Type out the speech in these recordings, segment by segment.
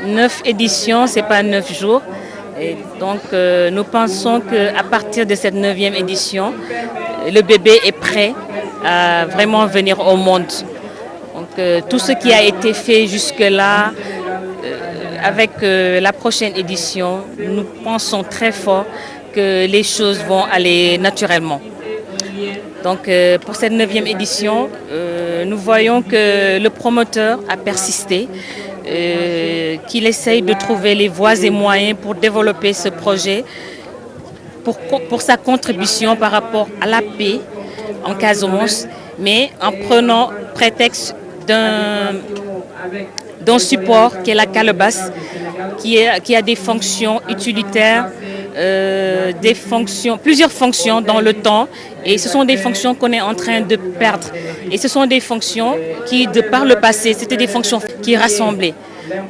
9 éditions, ce n'est pas 9 jours. Et donc nous pensons qu'à partir de cette 9e édition, le bébé est prêt à vraiment venir au monde. Donc tout ce qui a été fait jusque-là, avec la prochaine édition, nous pensons très fort que les choses vont aller naturellement. Donc pour cette 9e édition, nous voyons que le promoteur a persisté, qu'il essaye de trouver les voies et moyens pour développer ce projet, pour sa contribution par rapport à la paix en Casamance, mais en prenant prétexte d'un support qui est la calebasse, qui a des fonctions utilitaires, plusieurs fonctions dans le temps, et ce sont des fonctions qu'on est en train de perdre. Et ce sont des fonctions qui, de par le passé, c'était des fonctions qui rassemblaient.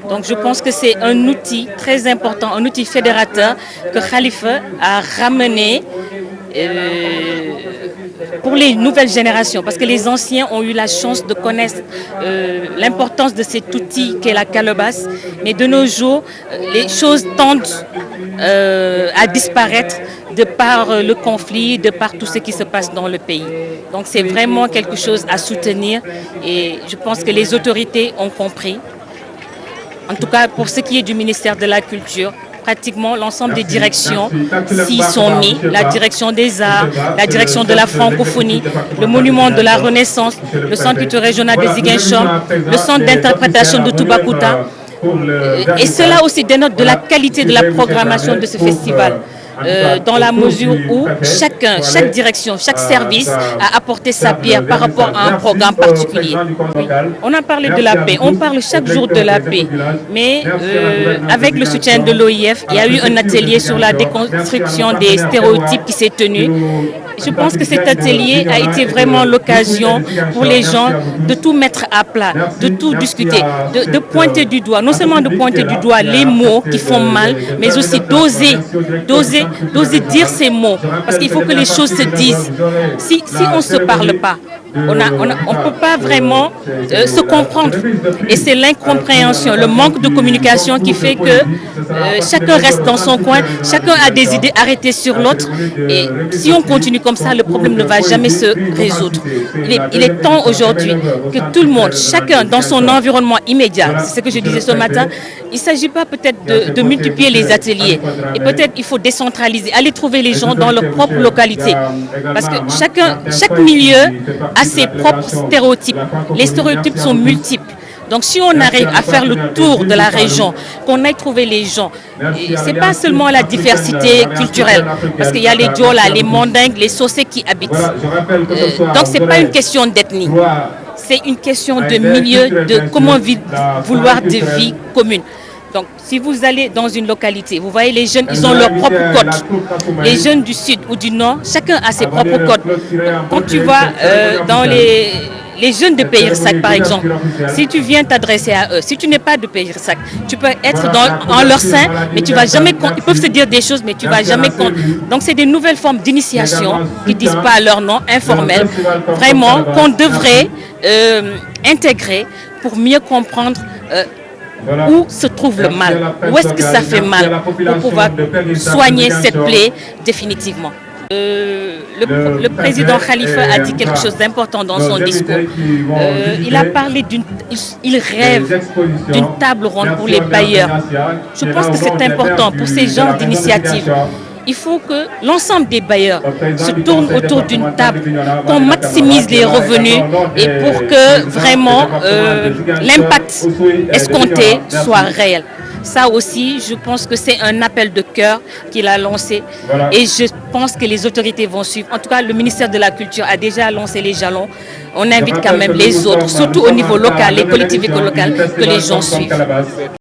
Donc je pense que c'est un outil très important, un outil fédérateur que Khalifa a ramené pour les nouvelles générations, parce que les anciens ont eu la chance de connaître l'importance de cet outil qu'est la calebasse, mais de nos jours, les choses tendent à disparaître de par le conflit, de par tout ce qui se passe dans le pays. Donc c'est vraiment quelque chose à soutenir et je pense que les autorités ont compris. En tout cas, pour ce qui est du ministère de la Culture, pratiquement l'ensemble des directions s'y sont mis. La direction des arts, la direction de la francophonie, le monument de la Renaissance, le centre culturel régional de Ziguinchor, le centre d'interprétation de Toubacouta. Et cela aussi dénote de la qualité de la programmation de ce festival. Dans la mesure où chaque direction, chaque service a apporté sa pierre par rapport à un programme particulier. Oui. On a parlé de la paix, on parle chaque jour de la paix, mais avec le soutien de l'OIF, il y a eu un atelier sur la déconstruction des stéréotypes qui s'est tenu. Je pense que cet atelier a été vraiment l'occasion pour les gens de tout mettre à plat, de tout discuter, de pointer du doigt, non seulement de pointer du doigt les mots qui font mal, mais aussi d'oser dire ces mots, parce qu'il faut que les choses se disent. Si on ne se parle pas, on ne peut pas vraiment se comprendre. Et c'est l'incompréhension, le manque de communication qui fait que chacun reste dans son coin, chacun a des idées arrêtées sur l'autre. Et si on continue comme ça, le problème ne va jamais se résoudre. Il est temps aujourd'hui que tout le monde, chacun dans son environnement immédiat, c'est ce que je disais ce matin, il ne s'agit pas peut-être de multiplier les ateliers. Et peut-être il faut décentraliser, aller trouver les gens dans leur propre localité. Parce que chaque milieu a ses propres stéréotypes. Les stéréotypes sont multiples. Donc si on arrive à faire le tour de la région, qu'on aille trouver les gens, ce n'est pas seulement la diversité culturelle, parce qu'il y a les Diola, les Mandingues, les Socé qui habitent. Donc ce n'est pas une question d'ethnie, c'est une question de milieu, de comment vouloir de vie commune. Donc, si vous allez dans une localité, vous voyez les jeunes, ils ont leur propre code. Les jeunes du sud ou du nord, chacun a ses propres codes. Quand tu vas dans les jeunes de Peyirsac, par exemple, si tu viens t'adresser à eux, si tu n'es pas de Peyirsac, tu peux être en leur sein, mais tu vas jamais compte. Ils peuvent se dire des choses, mais tu vas jamais compte. Donc, c'est des nouvelles formes d'initiation qui ne disent pas leur nom, informel, vraiment, qu'on devrait intégrer pour mieux comprendre où se trouve le mal, où est-ce que ça fait mal pour pouvoir soigner cette plaie définitivement. Le président Khalifa a dit quelque chose d'important dans son discours. Il a parlé il rêve d'une table ronde pour les bailleurs. Je pense que c'est important pour ces genres d'initiatives. Il faut que l'ensemble des bailleurs se tournent autour d'une table, qu'on maximise les revenus et pour que vraiment l'impact escompté soit réel. Ça aussi, je pense que c'est un appel de cœur qu'il a lancé et je pense que les autorités vont suivre. En tout cas, le ministère de la Culture a déjà lancé les jalons. On invite quand même les autres, surtout au niveau local, les collectivités locales, que les gens suivent.